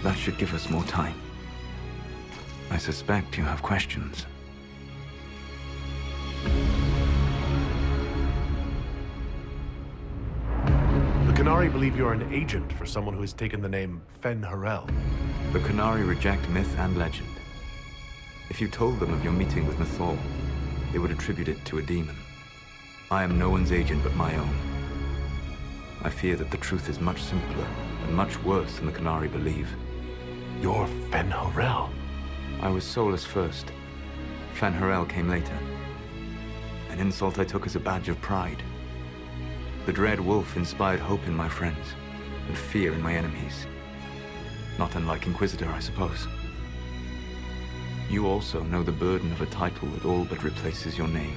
That should give us more time. I suspect you have questions. The Qunari believe you're an agent for someone who has taken the name Fen-Harel. The Qunari reject myth and legend. If you told them of your meeting with Mythal, they would attribute it to a demon. I am no one's agent but my own. I fear that the truth is much simpler and much worse than the Qunari believe. You're Fen-Harel? I was Solas first. Fen-Harel came later. An insult I took as a badge of pride. The dread wolf inspired hope in my friends, and fear in my enemies. Not unlike Inquisitor, I suppose. You also know the burden of a title that all but replaces your name.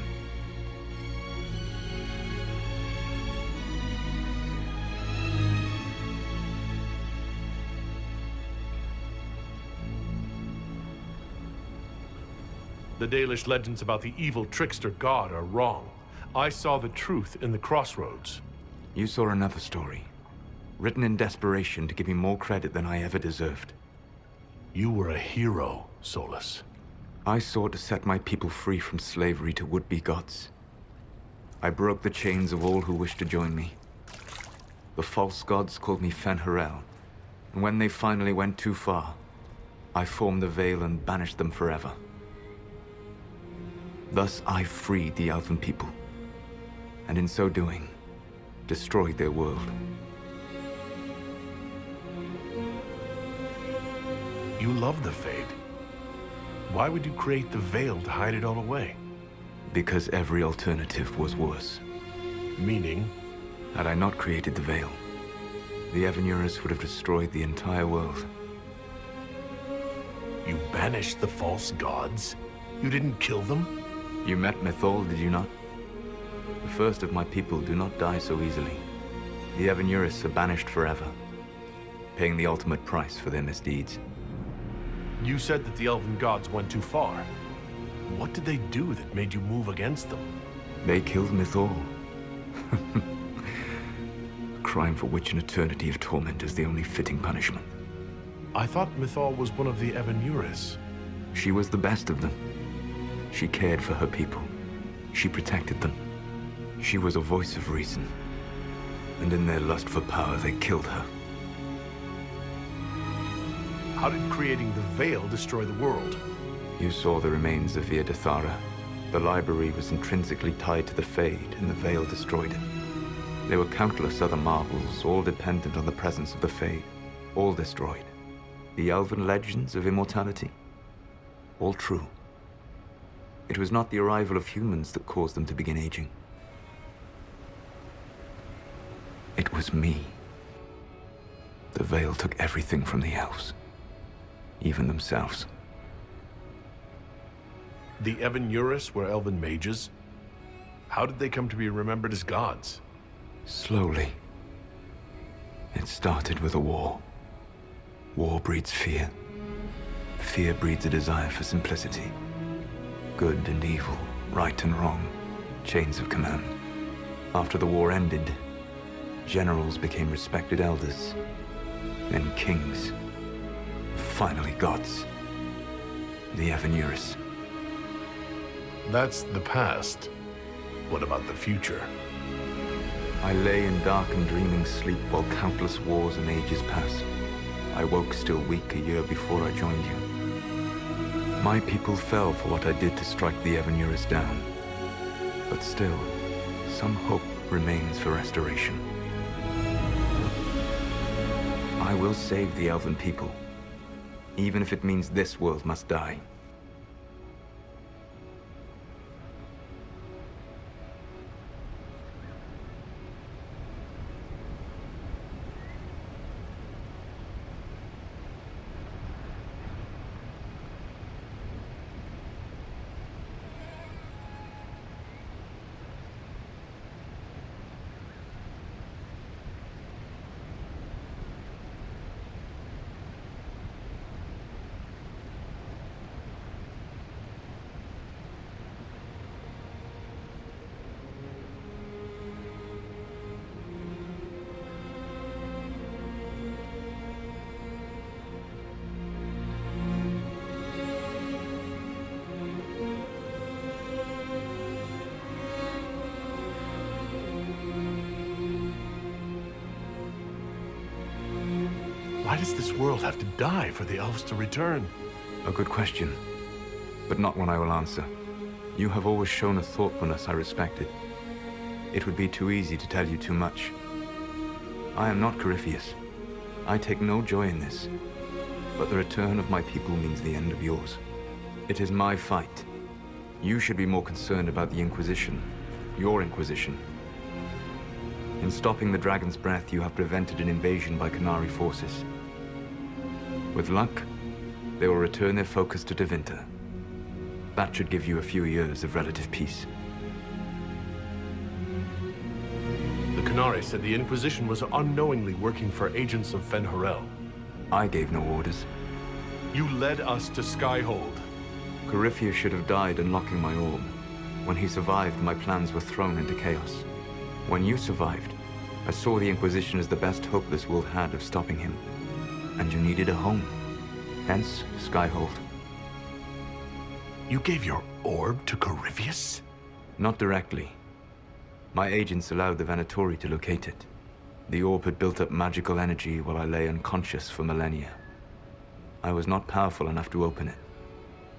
The Dalish legends about the evil trickster god are wrong. I saw the truth in the crossroads. You saw another story, written in desperation to give me more credit than I ever deserved. You were a hero, Solas. I sought to set my people free from slavery to would-be gods. I broke the chains of all who wished to join me. The false gods called me Fen-Harel, and when they finally went too far, I formed the Veil and banished them forever. Thus I freed the Elven people, and in so doing, destroyed their world. You love the Fade. Why would you create the Veil to hide it all away? Because every alternative was worse. Meaning? Had I not created the Veil, the Evanurus would have destroyed the entire world. You banished the false gods? You didn't kill them? You met Mythal, did you not? The first of my people do not die so easily. The Evanurus are banished forever, paying the ultimate price for their misdeeds. You said that the Elven gods went too far. What did they do that made you move against them? They killed Mythal. A crime for which an eternity of torment is the only fitting punishment. I thought Mythal was one of the Evanurus. She was the best of them. She cared for her people. She protected them. She was a voice of reason. And in their lust for power, they killed her. How did creating the Veil destroy the world? You saw the remains of Via de Thara. The library was intrinsically tied to the Fade, and the Veil destroyed it. There were countless other marvels, all dependent on the presence of the Fade, all destroyed. The elven legends of immortality, all true. It was not the arrival of humans that caused them to begin aging. It was me. The Veil took everything from the elves, even themselves. The Evanurus were elven mages? How did they come to be remembered as gods? Slowly. It started with a war. War breeds fear. Fear breeds a desire for simplicity. Good and evil, right and wrong, chains of command. After the war ended, generals became respected elders, then kings, finally gods. The Evanurus. That's the past. What about the future? I lay in dark and dreaming sleep while countless wars and ages passed. I woke still weak a year before I joined you. My people fell for what I did to strike the Evanurus down. But still, some hope remains for restoration. I will save the Elven people, even if it means this world must die. Why does this world have to die for the elves to return? A good question, but not one I will answer. You have always shown a thoughtfulness I respected. It would be too easy to tell you too much. I am not Corypheus. I take no joy in this. But the return of my people means the end of yours. It is my fight. You should be more concerned about the Inquisition. Your Inquisition. In stopping the Dragon's Breath, you have prevented an invasion by Qunari forces. With luck, they will return their focus to Tevinter. That should give you a few years of relative peace. The Qunari said the Inquisition was unknowingly working for agents of Fen'Harel. I gave no orders. You led us to Skyhold. Corypheus should have died unlocking my orb. When he survived, my plans were thrown into chaos. When you survived, I saw the Inquisition as the best hope this world had of stopping him. And you needed a home. Hence, Skyhold. You gave your orb to Corypheus? Not directly. My agents allowed the Venatori to locate it. The orb had built up magical energy while I lay unconscious for millennia. I was not powerful enough to open it.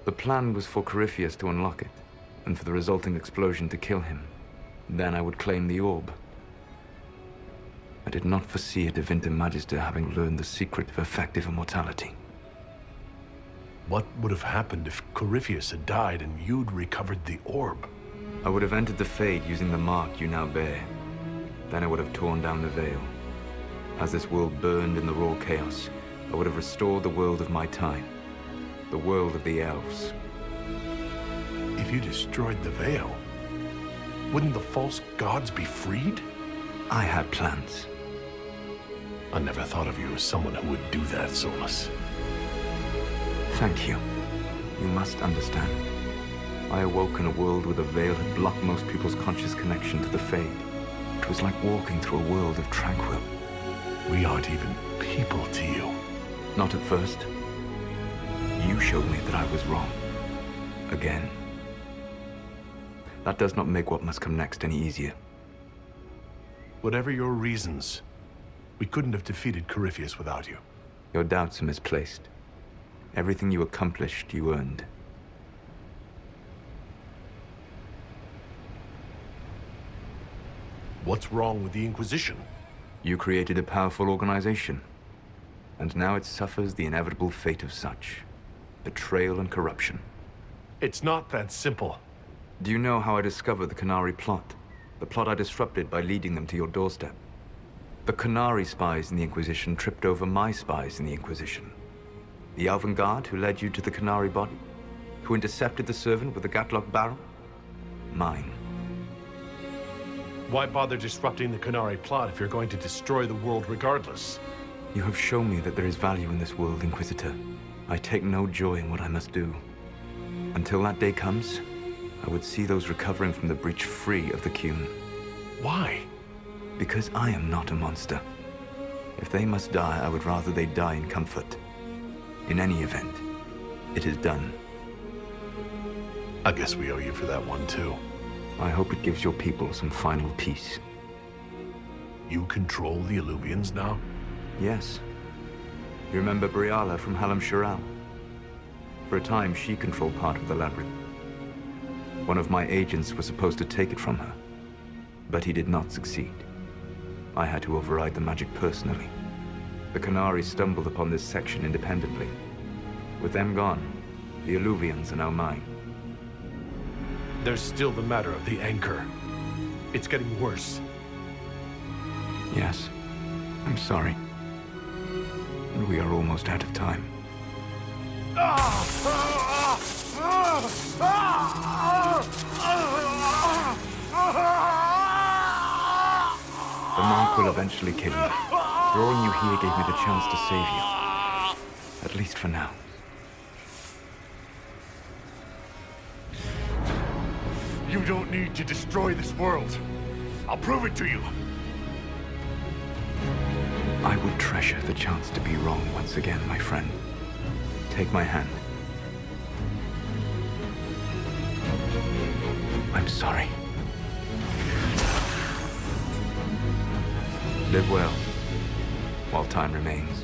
The plan was for Corypheus to unlock it, and for the resulting explosion to kill him. Then I would claim the orb. I did not foresee a Tevinter Magister having learned the secret of effective immortality. What would have happened if Corypheus had died and you'd recovered the orb? I would have entered the Fade using the mark you now bear. Then I would have torn down the veil. As this world burned in the raw chaos, I would have restored the world of my time. The world of the elves. If you destroyed the veil, wouldn't the false gods be freed? I had plans. I never thought of you as someone who would do that, Solas. Thank you. You must understand. I awoke in a world where the veil had blocked most people's conscious connection to the Fade. It was like walking through a world of tranquil. We aren't even people to you. Not at first. You showed me that I was wrong. Again. That does not make what must come next any easier. Whatever your reasons, we couldn't have defeated Corypheus without you. Your doubts are misplaced. Everything you accomplished, you earned. What's wrong with the Inquisition? You created a powerful organization. And now it suffers the inevitable fate of such. Betrayal and corruption. It's not that simple. Do you know how I discovered the Qunari plot? The plot I disrupted by leading them to your doorstep. The Qunari spies in the Inquisition tripped over my spies in the Inquisition. The Elven Guard who led you to the Qunari body? Who intercepted the servant with the Gatlock barrel? Mine. Why bother disrupting the Qunari plot if you're going to destroy the world regardless? You have shown me that there is value in this world, Inquisitor. I take no joy in what I must do. Until that day comes, I would see those recovering from the breach free of the Qun. Why? Because I am not a monster. If they must die, I would rather they die in comfort. In any event, it is done. I guess we owe you for that one, too. I hope it gives your people some final peace. You control the Illuvians now? Yes. You remember Briala from Halam Shiral? For a time, she controlled part of the labyrinth. One of my agents was supposed to take it from her, but he did not succeed. I had to override the magic personally. The Qunari stumbled upon this section independently. With them gone, the Illuvians are now mine. There's still the matter of the anchor. It's getting worse. Yes, I'm sorry. And we are almost out of time. The monk will eventually kill you. Drawing you here gave me the chance to save you. At least for now. You don't need to destroy this world. I'll prove it to you. I would treasure the chance to be wrong once again, my friend. Take my hand. I'm sorry. Live well, while time remains.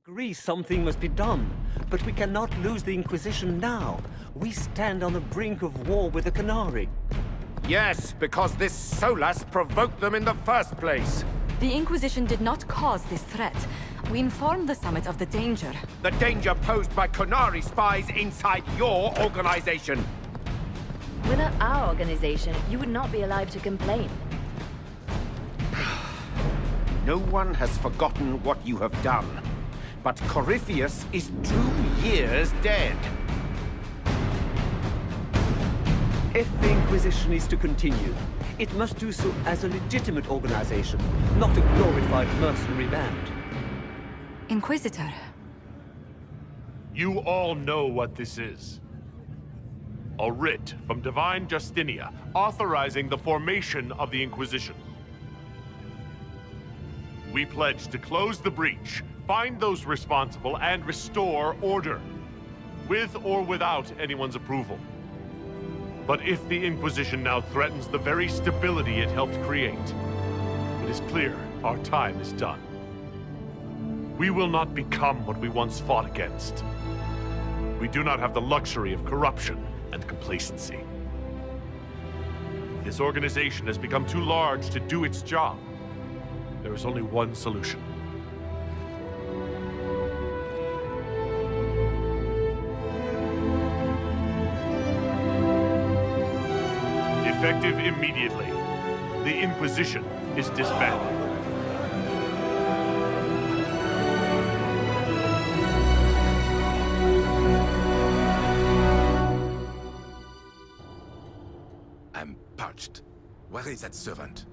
agree something must be done, but we cannot lose the Inquisition now. We stand on the brink of war with the Canary. Yes, because this Solas provoked them in the first place. The Inquisition did not cause this threat. We informed the Summit of the danger. The danger posed by Canary spies inside your organization. Without our organization, you would not be alive to complain. No one has forgotten what you have done. But Corypheus is 2 years dead. If the Inquisition is to continue, it must do so as a legitimate organization, not a glorified mercenary band. Inquisitor. You all know what this is. A writ from Divine Justinia authorizing the formation of the Inquisition. We pledge to close the breach, find those responsible, and restore order, with or without anyone's approval. But if the Inquisition now threatens the very stability it helped create, it is clear our time is done. We will not become what we once fought against. We do not have the luxury of corruption and complacency. This organization has become too large to do its job. There is only one solution. Effective immediately. The Inquisition is disbanded. I'm parched. Where is that servant?